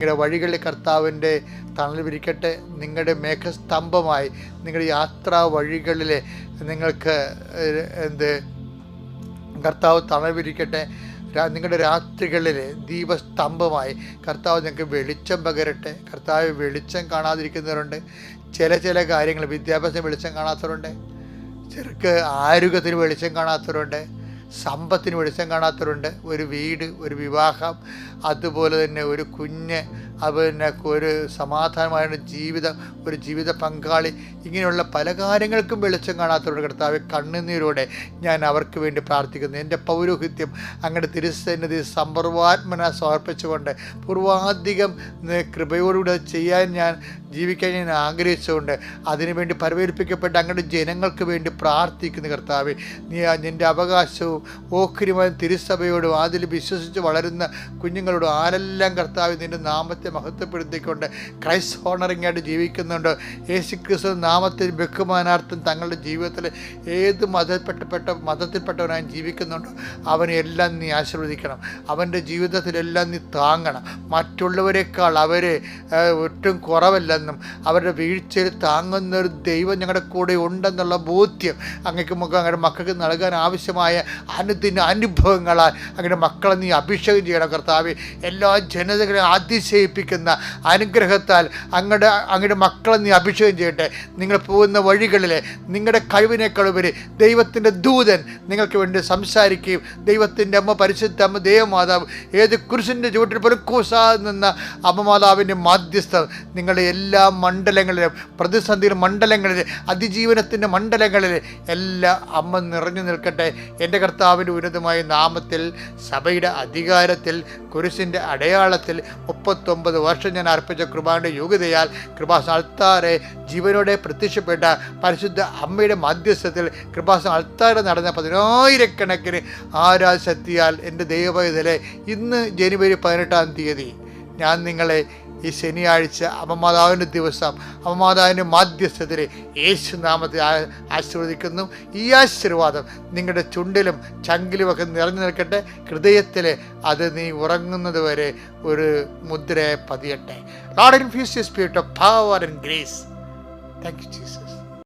നിങ്ങളുടെ വഴികളിൽ കർത്താവിൻ്റെ തണൽ വിരിക്കട്ടെ. നിങ്ങളുടെ മേഘസ്തംഭമായി നിങ്ങളുടെ യാത്രാ വഴികളിൽ നിങ്ങൾക്ക് കർത്താവ് തണൽ വിരിക്കട്ടെ. നിങ്ങളുടെ രാത്രികളിൽ ദീപസ്തംഭമായി കർത്താവ് നിങ്ങൾക്ക് വെളിച്ചം പകരട്ടെ. കർത്താവ് വെളിച്ചം കാണാതിരിക്കുന്നവരുണ്ട്. ചില കാര്യങ്ങൾ, വിദ്യാഭ്യാസം വെളിച്ചം കാണാത്തവരുണ്ട്, ചിലർക്ക് ആരോഗ്യത്തിന് വെളിച്ചം കാണാത്തവരുണ്ട്, സമ്പത്തിന് വെളിച്ചം കാണാത്തവരുണ്ട്, ഒരു വീട്, ഒരു വിവാഹം, അതുപോലെ തന്നെ ഒരു കുഞ്ഞ്, അതുപോലെ ഒരു സമാധാനമായ ജീവിതം, ഒരു ജീവിത പങ്കാളി, ഇങ്ങനെയുള്ള പല കാര്യങ്ങൾക്കും വെളിച്ചം കാണാത്തവരുടെ കർത്താവ് കണ്ണുനീരോടെ ഞാൻ അവർക്ക് വേണ്ടി പ്രാർത്ഥിക്കുന്നു. എൻ്റെ പൗരോഹിത്യം അങ്ങയുടെ തിരുസന്നിധി സമ്പർവാത്മന സമർപ്പിച്ചുകൊണ്ട് പൂർവാധികം കൃപയോടുകൂടെ ജീവിക്കാൻ ഞാൻ ആഗ്രഹിച്ചുകൊണ്ട് അതിനുവേണ്ടി പരവേൽപ്പിക്കപ്പെട്ട അങ്ങയുടെ ജനങ്ങൾക്ക് വേണ്ടി പ്രാർത്ഥിക്കുന്നു കർത്താവ്. നീ നിൻ്റെ അവകാശവും ഓഹരിമായ തിരുസഭയോടും അതിൽ വിശ്വസിച്ച് വളരുന്ന കുഞ്ഞുങ്ങളോടും ആരെല്ലാം കർത്താവ് നിൻ്റെ നാമത്തെ മഹത്വപ്പെടുത്തിക്കൊണ്ട് ക്രൈസ്റ്റ് ഹോണറിംഗ് ആയിട്ട് ജീവിക്കുന്നുണ്ട്. യേശുക്രിസ്തു നാമത്തിൽ ബഹുമാനാർത്ഥം തങ്ങളുടെ ജീവിതത്തിൽ ഏത് മതത്തിൽപ്പെട്ടവനായി ജീവിക്കുന്നുണ്ടോ അവനെ എല്ലാം നീ ആശീർവദിക്കണം. അവൻ്റെ ജീവിതത്തിലെല്ലാം നീ താങ്ങണം. മറ്റുള്ളവരെക്കാൾ അവരെ ഒട്ടും കുറവല്ലെന്നും അവരുടെ വീഴ്ചയിൽ താങ്ങുന്ന ഒരു ദൈവം ഞങ്ങളുടെ കൂടെ ഉണ്ടെന്നുള്ള ബോധ്യം അങ്ങയുടെ മക്കൾക്ക് നൽകാൻ ആവശ്യമായ അനുഭവങ്ങളാൽ അങ്ങയുടെ മക്കളെ നീ അഭിഷേകം ചെയ്യണം കർത്താവേ. എല്ലാ ജനതകളെയും അതിശയിപ്പിക്കുന്ന അനുഗ്രഹത്താൽ അങ്ങയുടെ മക്കളെ നീ അഭിഷേകം ചെയ്യട്ടെ. നിങ്ങൾ പോകുന്ന വഴികളിൽ നിങ്ങളുടെ കഴിവിനേക്കാളുപരി ദൈവത്തിൻ്റെ ദൂതൻ നിങ്ങൾക്ക് വേണ്ടി സംസാരിക്കുകയും ദൈവത്തിൻ്റെ അമ്മ, പരിശുദ്ധ അമ്മ, ദേവമാതാവ്, ഏത് കുരിശിൻ്റെ ചുവട്ടിൽ പോലും കൂസാതെ നിന്ന അമ്മമാതാവിൻ്റെ മാധ്യസ്ഥം നിങ്ങളുടെ എല്ലാ മണ്ഡലങ്ങളിലും, പ്രതിസന്ധിയുടെ മണ്ഡലങ്ങളിൽ, അതിജീവനത്തിൻ്റെ മണ്ഡലങ്ങളിൽ എല്ലാ അമ്മ നിറഞ്ഞു നിൽക്കട്ടെ. എൻ്റെ കർത്താവിൻ്റെ ഉന്നതമായ നാമത്തിൽ, സഭയുടെ അധികാരത്തിൽ, കുരിശിൻ്റെ അടയാളത്തിൽ 39 വർഷം ഞാൻ അർപ്പിച്ച കൃപാന്റെ യോഗ്യതയാൽ കൃപാസന അൾത്താരെ ജീവനോടെ പ്രത്യക്ഷപ്പെട്ട പരിശുദ്ധ അമ്മയുടെ മധ്യസ്ഥത്തിൽ കൃപാസന അൾത്താരെ നടന്ന 10,000 ആരാധശക്തിയാൽ എൻ്റെ ദൈവപൈതലെ ഇന്ന് ജനുവരി 18 തീയതി ഞാൻ നിങ്ങളെ ഈ ശനിയാഴ്ച അമ്മമാതാവിൻ്റെ ദിവസം അമ്മമാതാവിൻ്റെ മാധ്യസ്ഥത്തിൽ യേശു നാമത്തിൽ ആശീർവദിക്കുന്നു. ഈ ആശീർവാദം നിങ്ങളുടെ ചുണ്ടിലും ചങ്കിലുമൊക്കെ നിറഞ്ഞു നിൽക്കട്ടെ. ഹൃദയത്തിൽ അത് നീ ഉറങ്ങുന്നത് വരെ ഒരു മുദ്രയെ പതിയട്ടെ. Lord, infuse your spirit of power and grace. Thank you, Jesus.